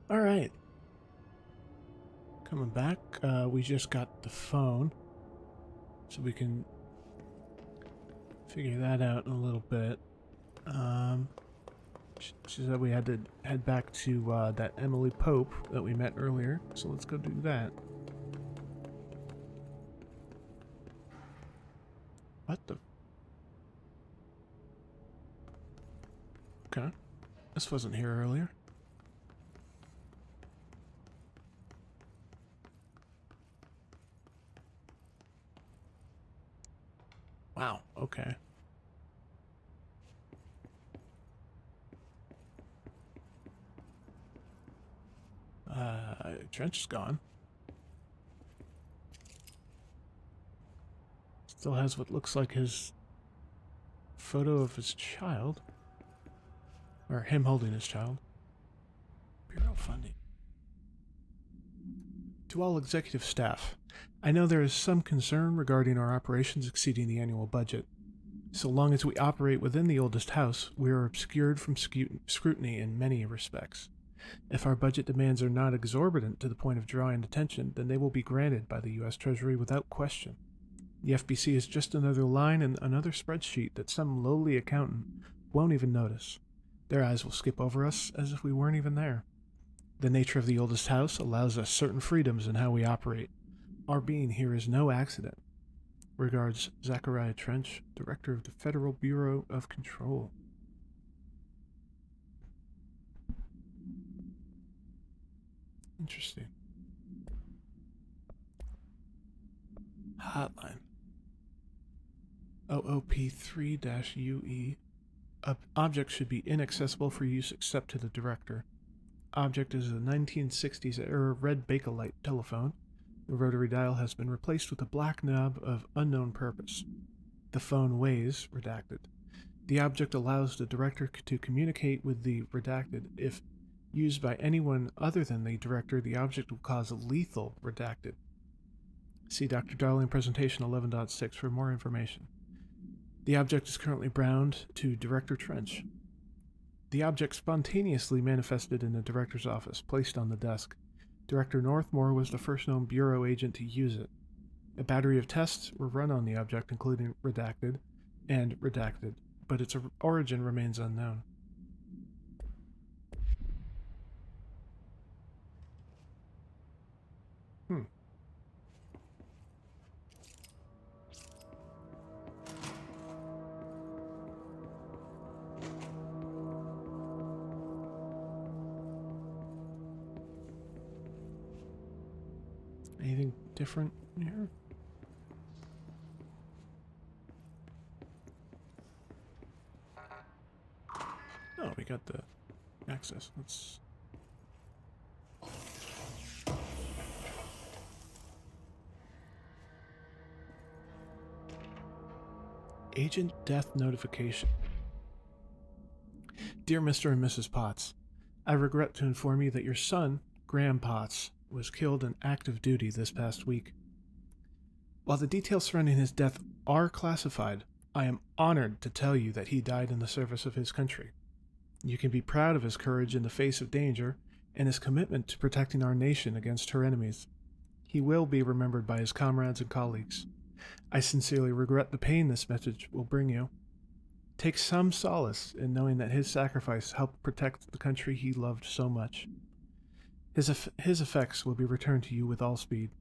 All right. Coming back. We just got the phone, so we can figure that out in a little bit. She said we had to head back to that Emily Pope that we met earlier, so let's go do that. What the? Okay. This wasn't here earlier. Wow, okay. Trench is gone. Still has what looks like his photo of his child. Or him holding his child. Bureau funding. To all executive staff, I know there is some concern regarding our operations exceeding the annual budget. So long as we operate within the oldest house, we are obscured from scrutiny in many respects. If our budget demands are not exorbitant to the point of drawing attention, then they will be granted by the U.S. Treasury without question. The FBC is just another line in another spreadsheet that some lowly accountant won't even notice. Their eyes will skip over us as if we weren't even there. The nature of the oldest house allows us certain freedoms in how we operate. Our being here is no accident. Regards, Zachariah Trench, Director of the Federal Bureau of Control. Interesting. Hotline. OOP3-UE. Object should be inaccessible for use except to the director. Object is a 1960s era red Bakelite telephone. The rotary dial has been replaced with a black knob of unknown purpose. The phone weighs, redacted. The object allows the director to communicate with the redacted. If used by anyone other than the director, the object will cause lethal, redacted. See Dr. Darling Presentation 11.6 for more information. The object is currently browned to Director Trench. The object spontaneously manifested in the director's office, placed on the desk. Director Northmore was the first known bureau agent to use it. A battery of tests were run on the object, including redacted and redacted, but its origin remains unknown. Hmm. Anything different here? Oh, we got the access. Let's... Agent death notification. Dear Mr. and Mrs. Potts, I regret to inform you that your son, Graham Potts, was killed in active duty this past week. While the details surrounding his death are classified, I am honored to tell you that he died in the service of his country. You can be proud of his courage in the face of danger and his commitment to protecting our nation against her enemies. He will be remembered by his comrades and colleagues. I sincerely regret the pain this message will bring you. Take some solace in knowing that his sacrifice helped protect the country he loved so much. His effects will be returned to you with all speed.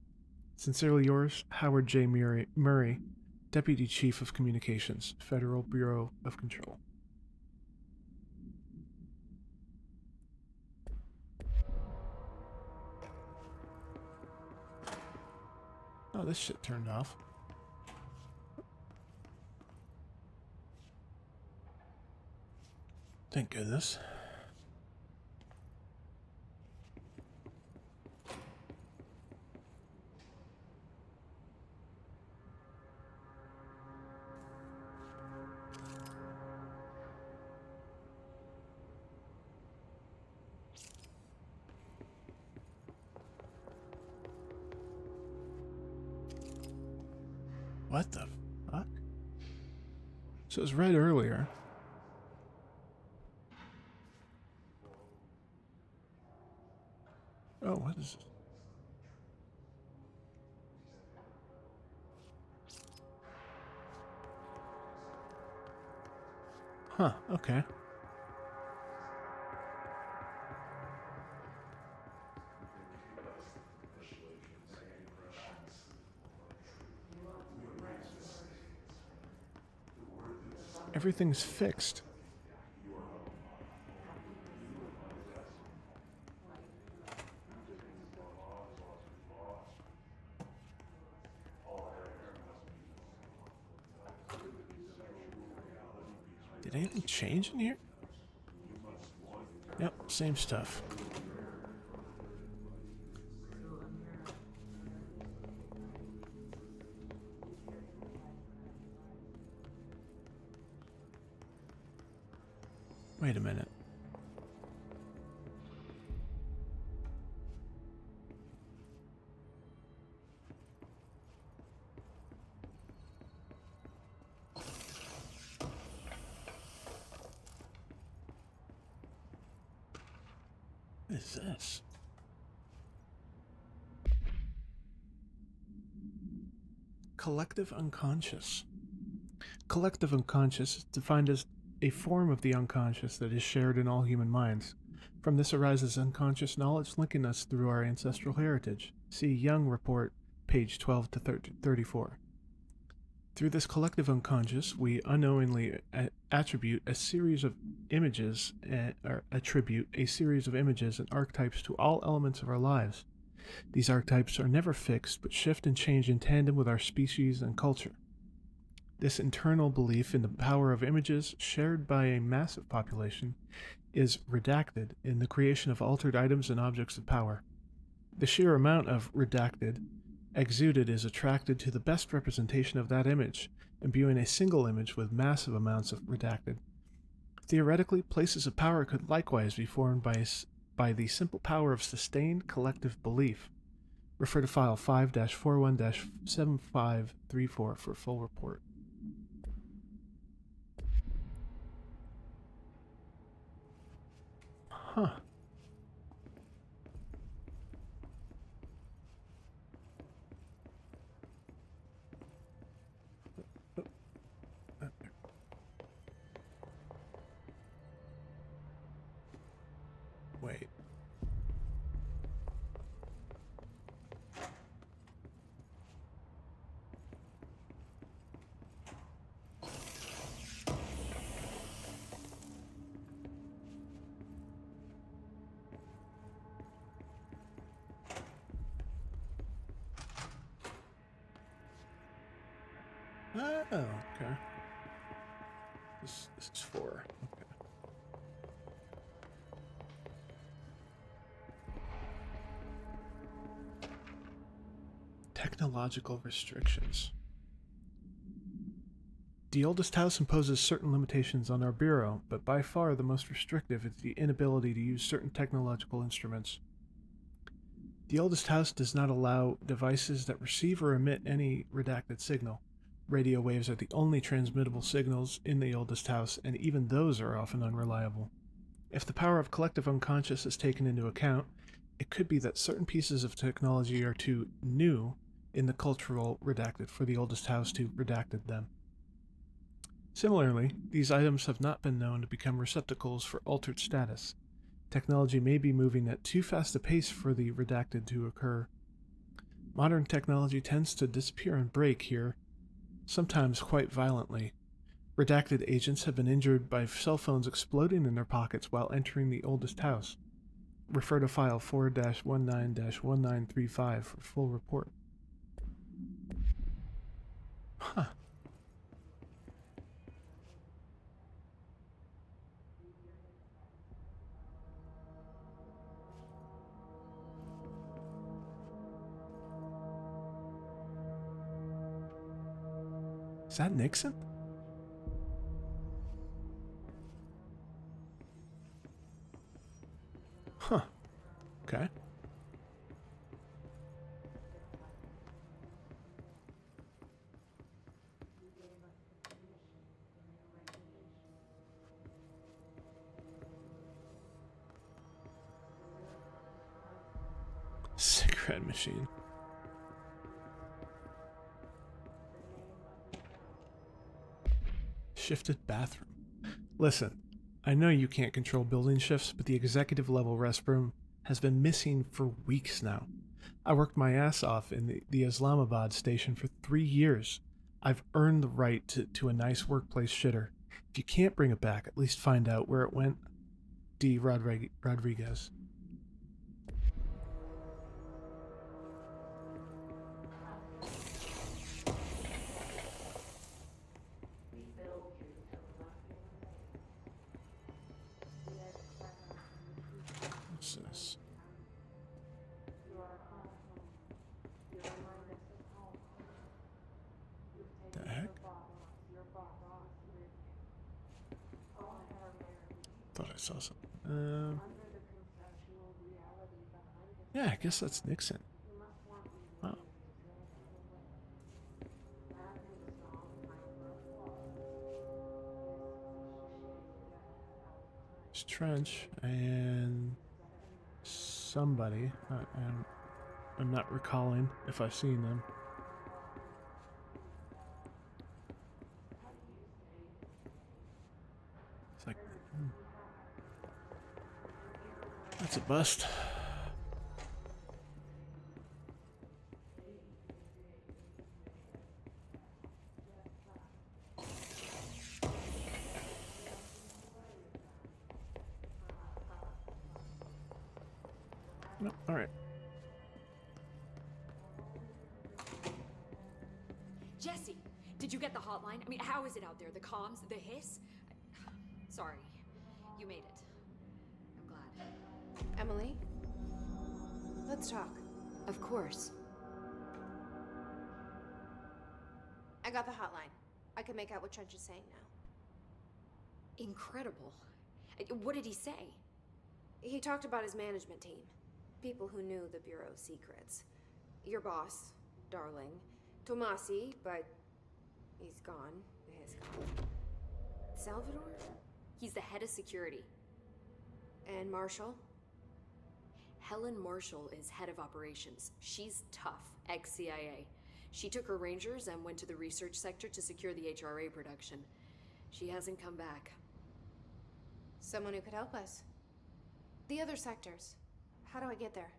Sincerely yours, Howard J. Murray, Deputy Chief of Communications, Federal Bureau of Control. Oh, this shit turned off. Thank goodness. What the fuck? So it was read earlier. Oh, what is this? Huh, okay. Everything's fixed. Did anything change in here? Yep, same stuff. Wait a minute. What is this? Collective unconscious. Collective unconscious is defined as a form of the unconscious that is shared in all human minds. From this arises unconscious knowledge linking us through our ancestral heritage. See Young Report, page 12 to 34. Through this collective unconscious, we unknowingly attribute a series of images and archetypes to all elements of our lives. These archetypes are never fixed, but shift and change in tandem with our species and culture. This internal belief in the power of images, shared by a massive population, is redacted in the creation of altered items and objects of power. The sheer amount of redacted exuded is attracted to the best representation of that image, imbuing a single image with massive amounts of redacted. Theoretically, places of power could likewise be formed by the simple power of sustained collective belief. Refer to file 5-41-7534 for full report. Huh. Wait. Oh, okay. This is 4. Okay. Technological restrictions. The oldest house imposes certain limitations on our bureau, but by far the most restrictive is the inability to use certain technological instruments. The oldest house does not allow devices that receive or emit any redacted signal. Radio waves are the only transmittable signals in the oldest house, and even those are often unreliable. If the power of collective unconscious is taken into account, it could be that certain pieces of technology are too new in the cultural redacted for the oldest house to redacted them. Similarly, these items have not been known to become receptacles for altered status. Technology may be moving at too fast a pace for the redacted to occur. Modern technology tends to disappear and break here, sometimes quite violently. Redacted agents have been injured by cell phones exploding in their pockets while entering the oldest house. Refer to file 4-19-1935 for full report. Huh. Is that Nixon? Huh. Okay. shred machine. Shifted bathroom. Listen, I know you can't control building shifts, but the executive level restroom has been missing for weeks now. I worked my ass off in the Islamabad station for 3 years. I've earned the right to a nice workplace shitter. If you can't bring it back, at least find out where it went. D. Rodriguez. What's this? The heck? Thought I saw something. Yeah, I guess that's Nixon. Wow. It's Trench and somebody. I'm not recalling if I've seen them. It's like, that's a bust. No, all right. Jesse, did you get the hotline? I mean, how is it out there? The comms, the hiss? Sorry, you made it. I'm glad. Emily? Let's talk. Of course. I got the hotline. I can make out what Trench is saying now. Incredible. What did he say? He talked about his management team. People who knew the Bureau's secrets. Your boss, Darling. Tomasi, but he's gone. He is gone. Salvador? He's the head of security. And Marshall? Helen Marshall is head of operations. She's tough, ex-CIA. She took her Rangers and went to the research sector to secure the HRA production. She hasn't come back. Someone who could help us. The other sectors. How do I get there?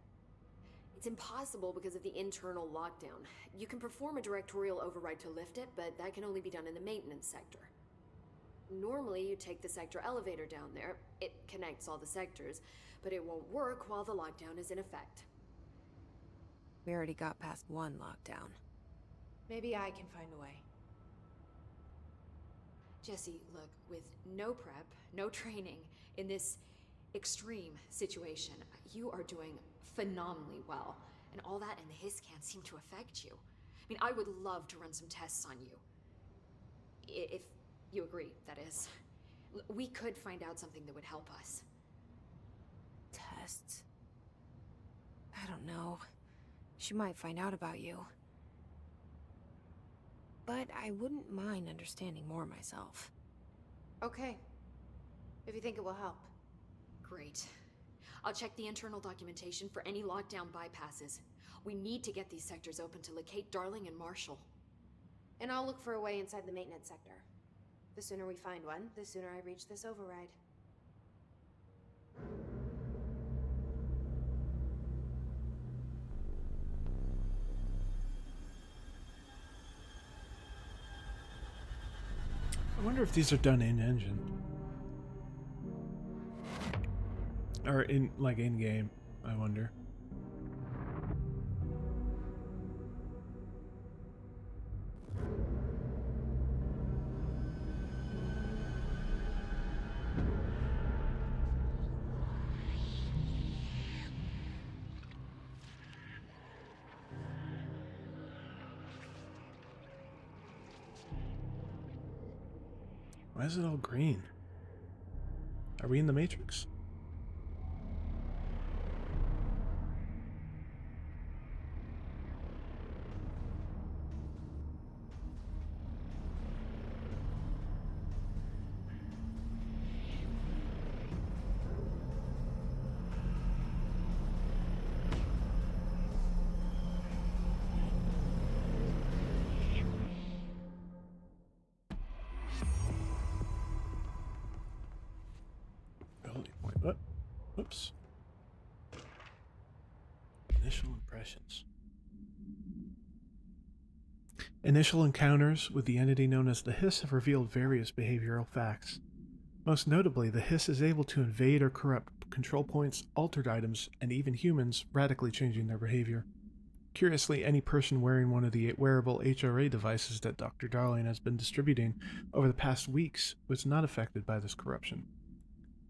It's impossible because of the internal lockdown. You can perform a directorial override to lift it, but that can only be done in the maintenance sector. Normally, you take the sector elevator down there. It connects all the sectors, but it won't work while the lockdown is in effect. We already got past one lockdown. Maybe I can find a way. Jesse, look, with no prep, no training, in this extreme situation, you are doing phenomenally well. And all that and the hiss can't seem to affect you. I mean, I would love to run some tests on you. If you agree, that is. We could find out something that would help us. Tests? I don't know. She might find out about you. But I wouldn't mind understanding more myself. Okay. If you think it will help. Great. I'll check the internal documentation for any lockdown bypasses. We need to get these sectors open to locate Darling and Marshall. And I'll look for a way inside the maintenance sector. The sooner we find one, the sooner I reach this override. I wonder if these are done in engine. Or in game, I wonder. Why is it all green? Are we in the Matrix? Whoops. Initial impressions. Initial encounters with the entity known as the Hiss have revealed various behavioral facts. Most notably, the Hiss is able to invade or corrupt control points, altered items, and even humans, radically changing their behavior. Curiously, any person wearing one of the wearable HRA devices that Dr. Darling has been distributing over the past weeks was not affected by this corruption.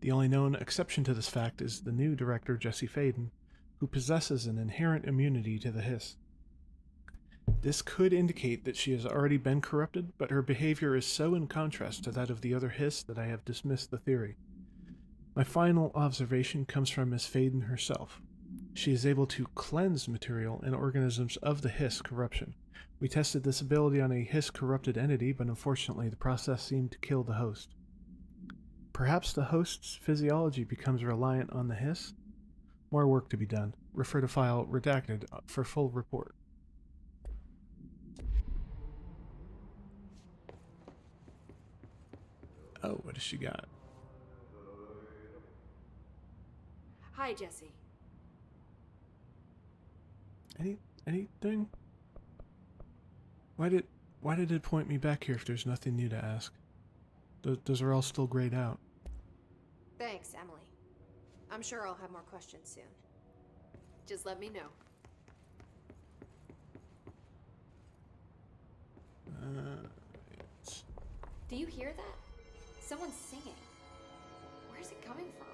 The only known exception to this fact is the new director, Jesse Faden, who possesses an inherent immunity to the Hiss. This could indicate that she has already been corrupted, but her behavior is so in contrast to that of the other Hiss that I have dismissed the theory. My final observation comes from Miss Faden herself. She is able to cleanse material and organisms of the Hiss corruption. We tested this ability on a Hiss corrupted entity, but unfortunately the process seemed to kill the host. Perhaps the host's physiology becomes reliant on the Hiss? More work to be done. Refer to file redacted for full report. Oh, what does she got? Hi, Jesse. Anything? Why did it point me back here if there's nothing new to ask? Those are all still grayed out. Thanks, Emily. I'm sure I'll have more questions soon. Just let me know. Do you hear that? Someone's singing. Where's it coming from?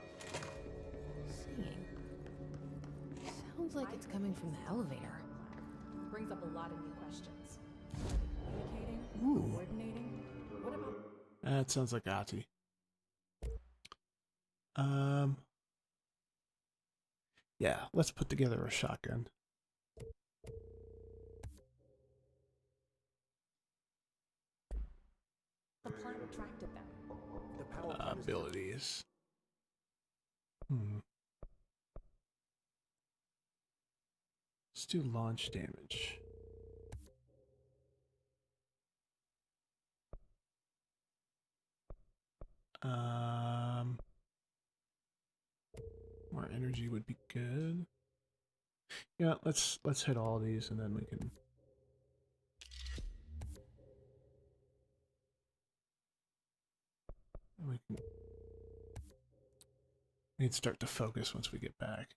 Singing? Sounds like it's coming from the elevator. Brings up a lot of new questions. Communicating? Ooh. Coordinating? What about... That sounds like Ati. Yeah, let's put together a shotgun. The plan attracted them. Abilities. Let's do launch damage. More energy would be good. Yeah, let's hit all these and then we can. We'd start to focus once we get back.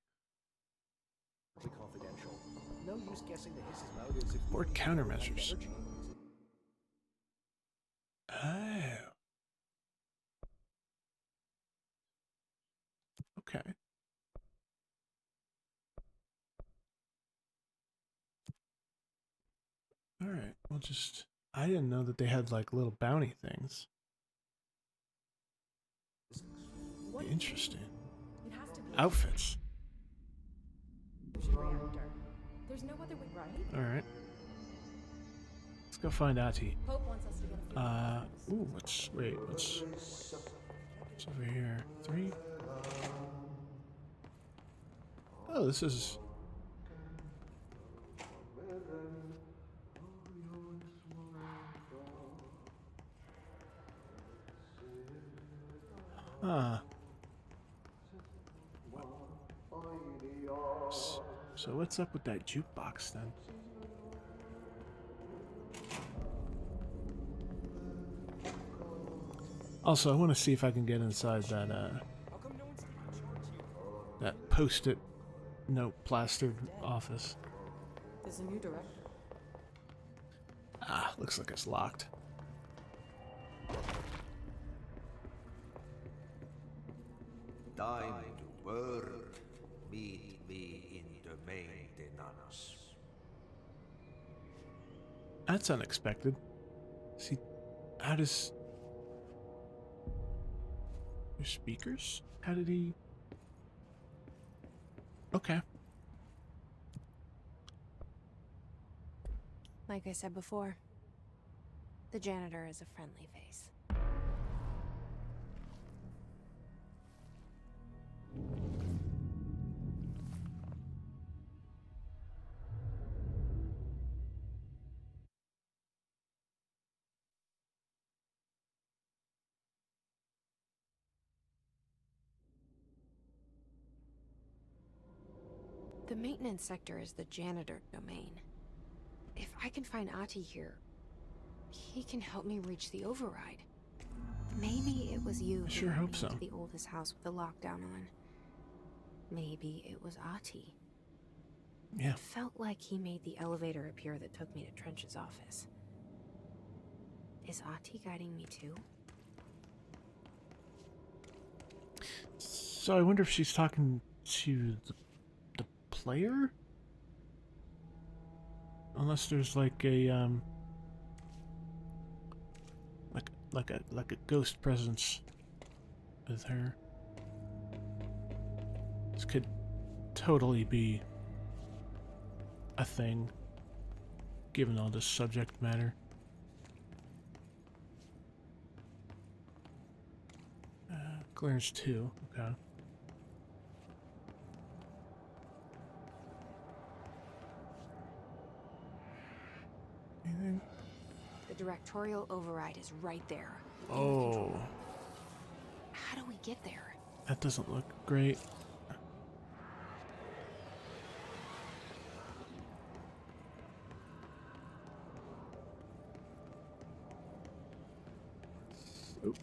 Confidential. No use guessing the Hiss's motives if Board we countermeasures. energy. Oh. Okay. Alright, we'll just... I didn't know that they had, like, little bounty things. Interesting. It has to be Outfits. a fusion reactor. There's no other way, right? Alright. Let's go find Ati. Pope wants us to get a few Ooh, what's over here? 3? Oh, this is... Huh. So what's up with that jukebox then? Also, I want to see if I can get inside that that post-it note plastered office. There's a new director. Ah, looks like it's locked. Time to work. Meet me in the maintenance. That's unexpected. See, how does... Your speakers? How did he... Okay. Like I said before, the janitor is a friendly face. The maintenance sector is the janitor domain. If I can find Ahti here, he can help me reach the override. Maybe it was you I who sure let hope me so. into the oldest house with the lockdown on. Maybe it was Ahti. Yeah. It felt like he made the elevator appear that took me to Trench's office. Is Ahti guiding me too? So I wonder if she's talking to the player? Unless there's like a like a ghost presence with her. This could totally be a thing, given all this subject matter. Clearance 2, okay. Anything? The directorial override is right there. in the Oh, control room. How do we get there? that doesn't look great. Oop.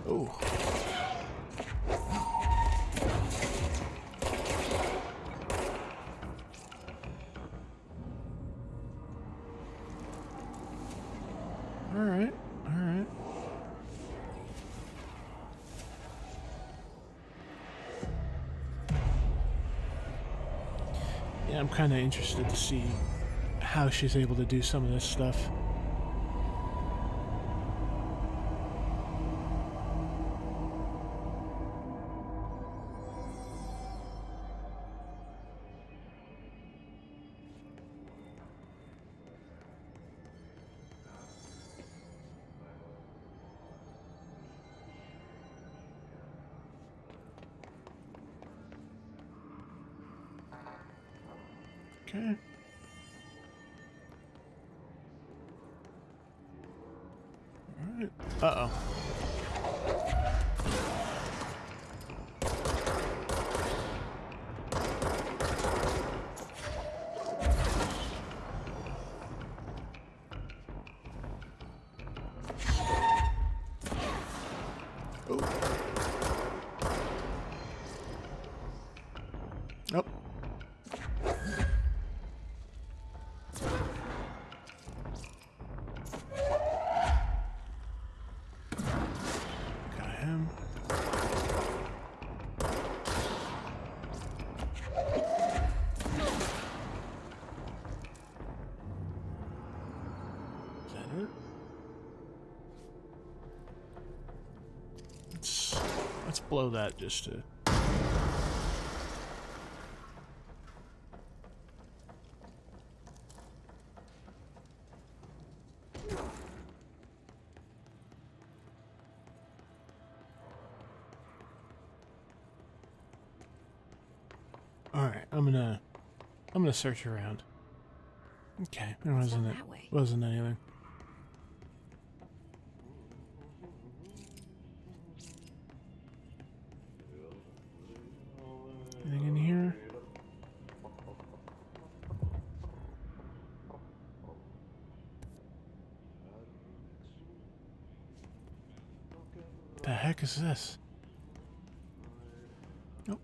Oh. All right. All right. Yeah, I'm kind of interested to see how she's able to do some of this stuff. Okay. All right. Uh-oh. Oh. Got him. Is that it? Let's blow that just to. All right, I'm gonna search around. Okay, there wasn't down it. that way. Wasn't anything. Anything in here? The heck is this? Nope.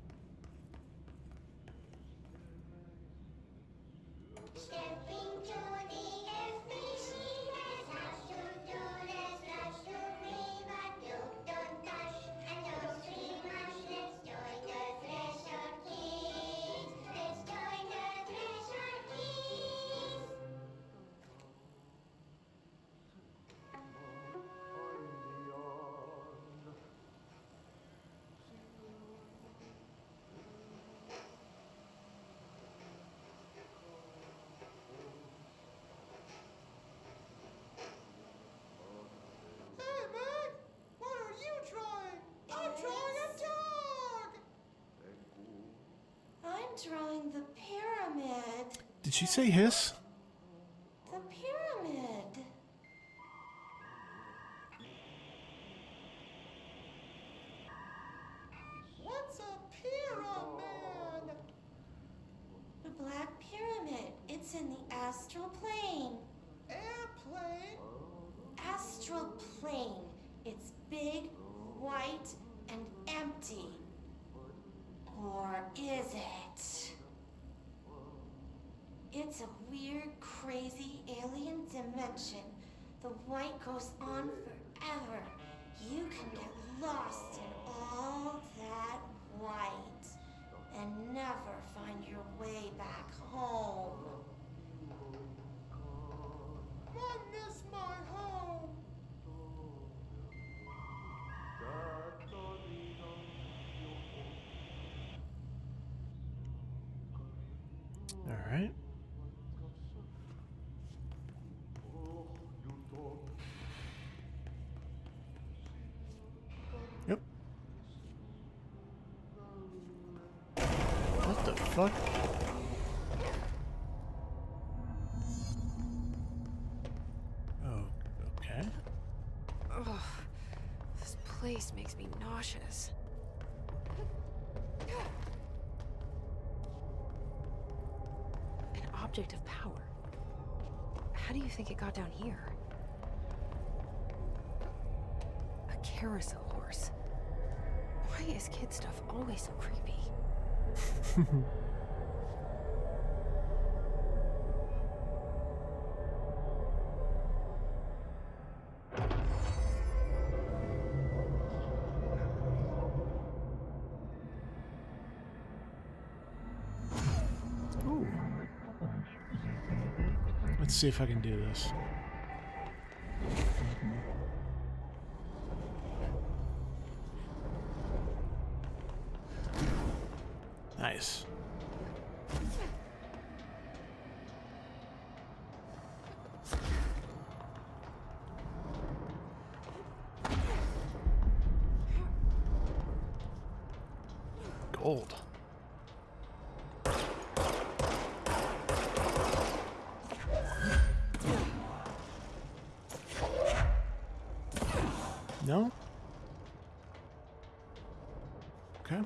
drawing the pyramid. Did she say hiss? The pyramid. What's a pyramid? The Black Pyramid. It's in the astral plane. Airplane? Astral plane. It's big, white, and empty. Or is it? It's a weird, crazy alien dimension. The white goes on forever. You can get lost in all that white and never find your way back home. I miss my home. All right. Yep. What the fuck? Oh, okay. Ugh, this place makes me nauseous. An object of power. How do you think it got down here? A carousel horse. Why is kid stuff always so creepy? Ooh. Let's see if I can do this. Nice. Gold. No? Okay.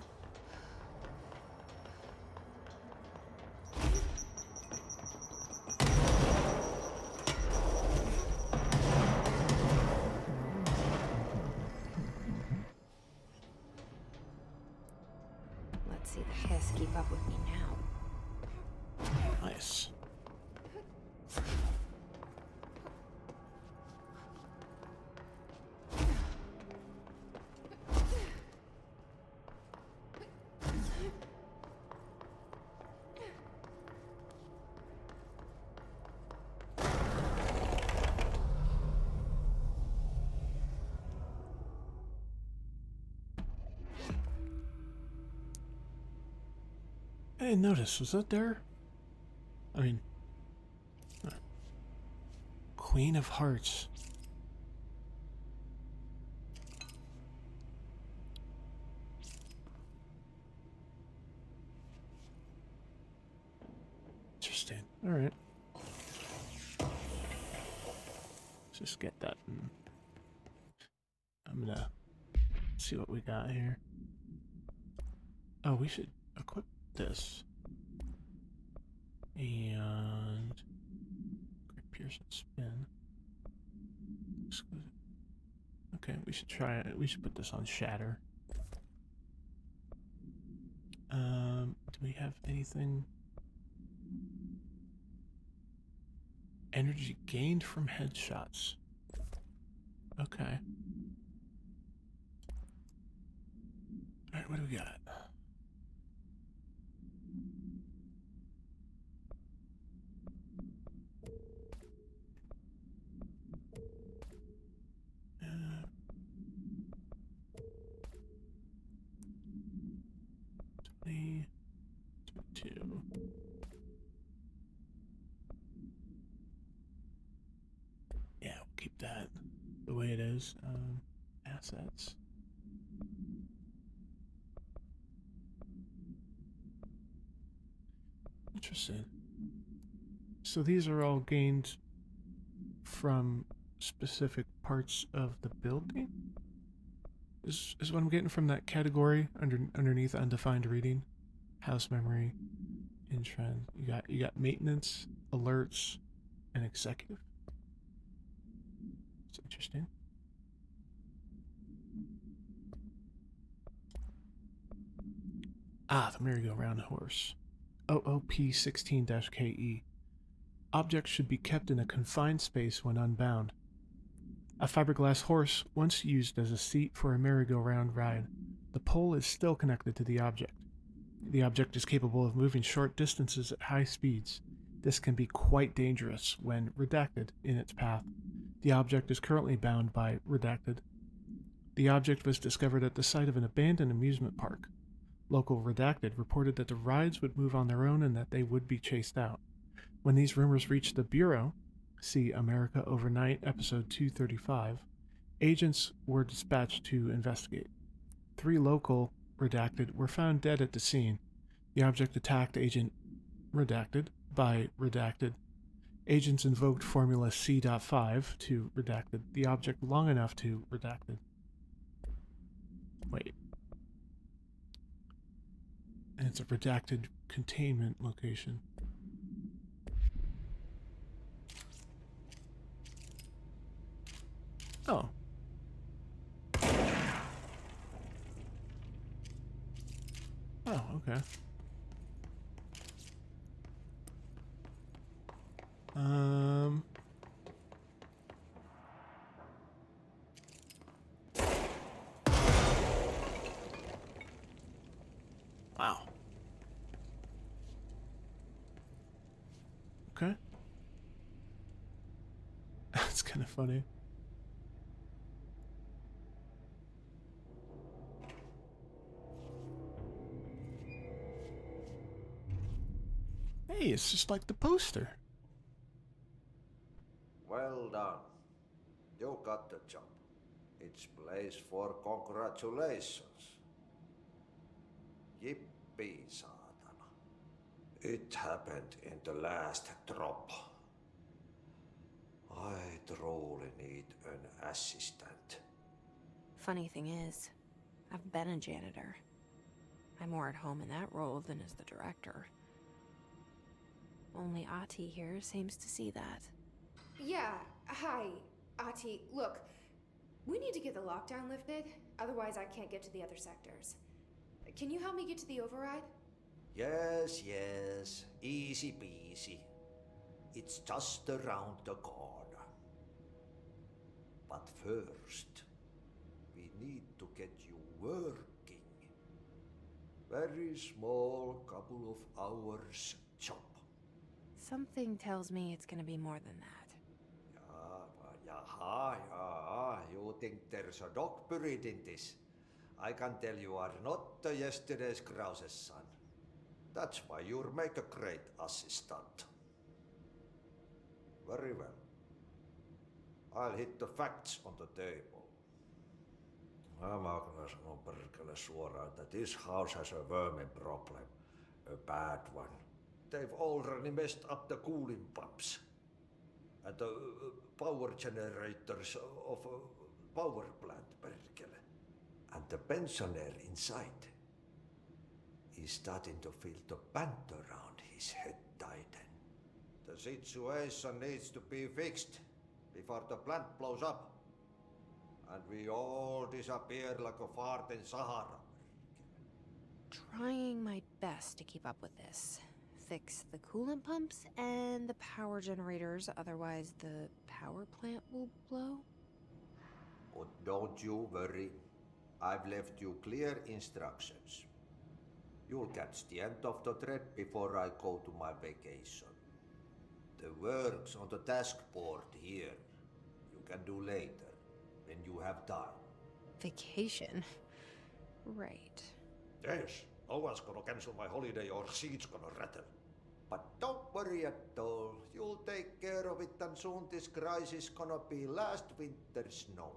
Let's see the hiss keep up with me now. Nice. I didn't notice. Was that there? I mean, Queen of Hearts. Interesting. All right. Let's just get that. I'm gonna see what we got here. Oh, we should equip this. And Greg Pearson spin. Exclusive. Okay, we should try it. We should put this on Shatter. Do we have anything? Energy gained from headshots. Okay. Alright, what do we got? Two. Yeah, we'll keep that the way it is. Assets. Interesting. So these are all gained from specific parts of the building? Is what I'm getting from that category underneath undefined reading. House memory, in trend. You got maintenance, alerts, and executive. It's interesting. Ah, the merry-go-round horse. OOP-16-KE. Objects should be kept in a confined space when unbound. A fiberglass horse once used as a seat for a merry-go-round ride. The pole is still connected to the object. The object is capable of moving short distances at high speeds. This can be quite dangerous when redacted in its path. The object is currently bound by redacted. The object was discovered at the site of an abandoned amusement park. Local redacted reported that the rides would move on their own and that they would be chased out. When these rumors reached the Bureau, see America Overnight, episode 235, agents were dispatched to investigate. 3 local redacted were found dead at the scene. The object attacked agent redacted by redacted. Agents invoked formula C.5 to redacted the object long enough to redacted. Wait. And it's a redacted containment location. Oh. Oh, okay. Wow. Okay. That's kind of funny. Hey, it's just like the poster. Well done. You got the job. It's place for congratulations. Yippee, saatana. It happened in the last drop. I truly need an assistant. Funny thing is, I've been a janitor. I'm more at home in that role than as the director. Only Ahti here seems to see that. Yeah, hi, Ahti. Look, we need to get the lockdown lifted, otherwise I can't get to the other sectors. Can you help me get to the override? Yes, easy peasy. It's just around the corner. But first, we need to get you working. Very small, couple of hours job. Something tells me it's gonna be more than that. You think there's a dog buried in this? I can tell you are not the yesterday's Krause's son. That's why you'll make a great assistant. Very well. I'll hit the facts on the table. Mä kyllä sanon perkele suoraan, that this house has a vermin problem. A bad one. They've already messed up the cooling pumps. And the power generators of a power plant, perkele. And the pensioner inside is starting to feel the band around his head tighten. The situation needs to be fixed before the plant blows up. And we all disappear like a fart in Sahara. Trying my best to keep up with this. Fix the coolant pumps and the power generators, otherwise the power plant will blow. But don't you worry. I've left you clear instructions. You'll catch the end of the thread before I go to my vacation. The work's on the task board here. You can do later, when you have time. Vacation? Right. Yes, no one's gonna cancel my holiday or seat's gonna rattle. But don't worry at all. You'll take care of it and soon this crisis gonna be last winter's snow.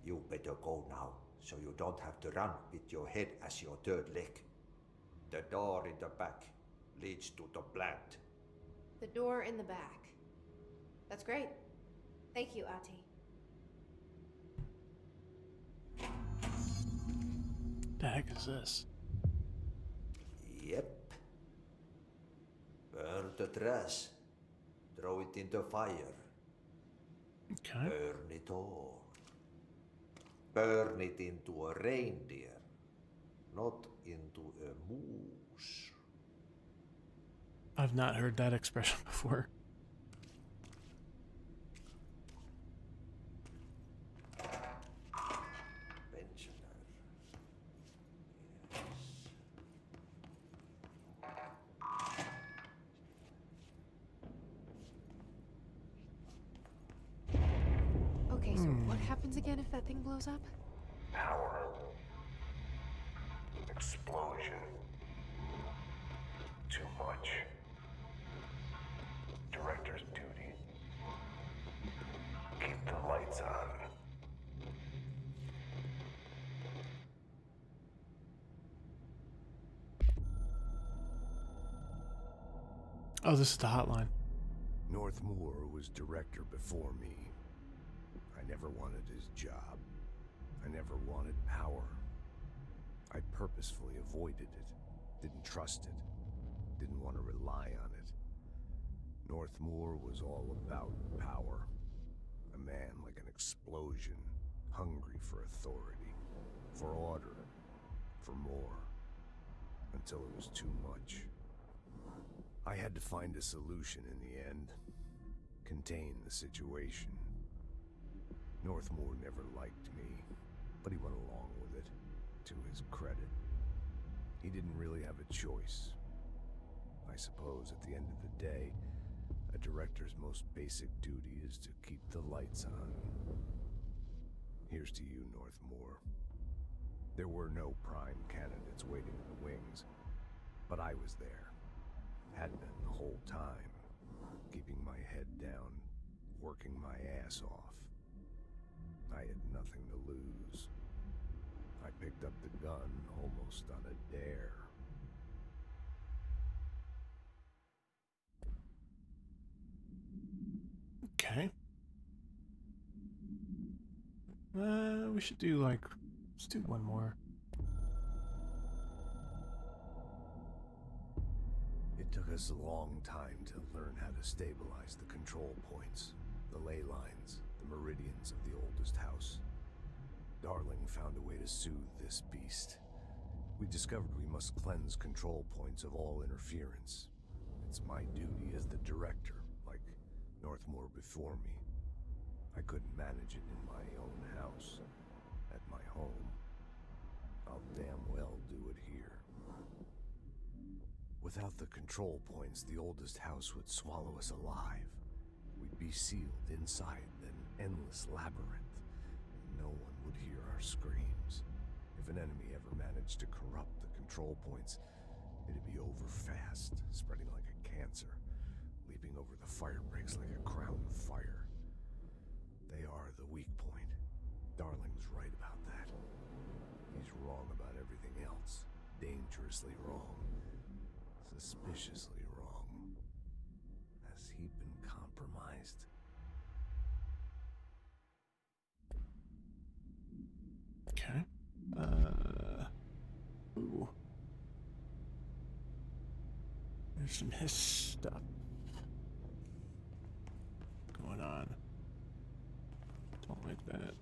You better go now, so you don't have to run with your head as your third leg. The door in the back. leads to the plant. The door in the back. That's great. Thank you, Ati. The heck is this? Yep. Burn the trash. Throw it in the fire. Okay. Burn it all. Burn it into a reindeer, not into a moose. I've not heard that expression before. Pensioner. Okay, so what happens again if that thing blows up? Power. Explosion. Too much. Director's duty. Keep the lights on. Oh, this is the hotline. Northmoor was director before me. I never wanted his job. I never wanted power. I purposefully avoided it, didn't trust it, didn't want to rely on it. Northmoor was all about power. A man like an explosion, hungry for authority, for order, for more, until it was too much. I had to find a solution in the end, contain the situation. Northmoor never liked me, but he went along with it, to his credit. He didn't really have a choice. I suppose at the end of the day, a director's most basic duty is to keep the lights on. Here's to you, Northmoor. There were no prime candidates waiting in the wings, but I was there. Had been the whole time, keeping my head down, working my ass off. I had nothing to lose. I picked up the gun almost on a dare. Okay. We should do let's do one more. It took us a long time to learn how to stabilize the control points, the ley lines, the meridians of the oldest house. Darling found a way to soothe this beast. We discovered we must cleanse control points of all interference. It's my duty as the director, like Northmoor before me. I couldn't manage it in my own house, at my home. I'll damn well do it here. Without the control points, the oldest house would swallow us alive. We'd be sealed inside an endless labyrinth, and no one would hear our screams. If an enemy ever managed to corrupt the control points, it'd be over fast, spreading like a cancer, leaping over the fire breaks like a crown of fire. They are the weak point. Darling's right about that. He's wrong about everything else. Dangerously wrong. Suspiciously wrong. Has he been compromised? Okay. Ooh. There's some hiss stuff going on. Don't like that.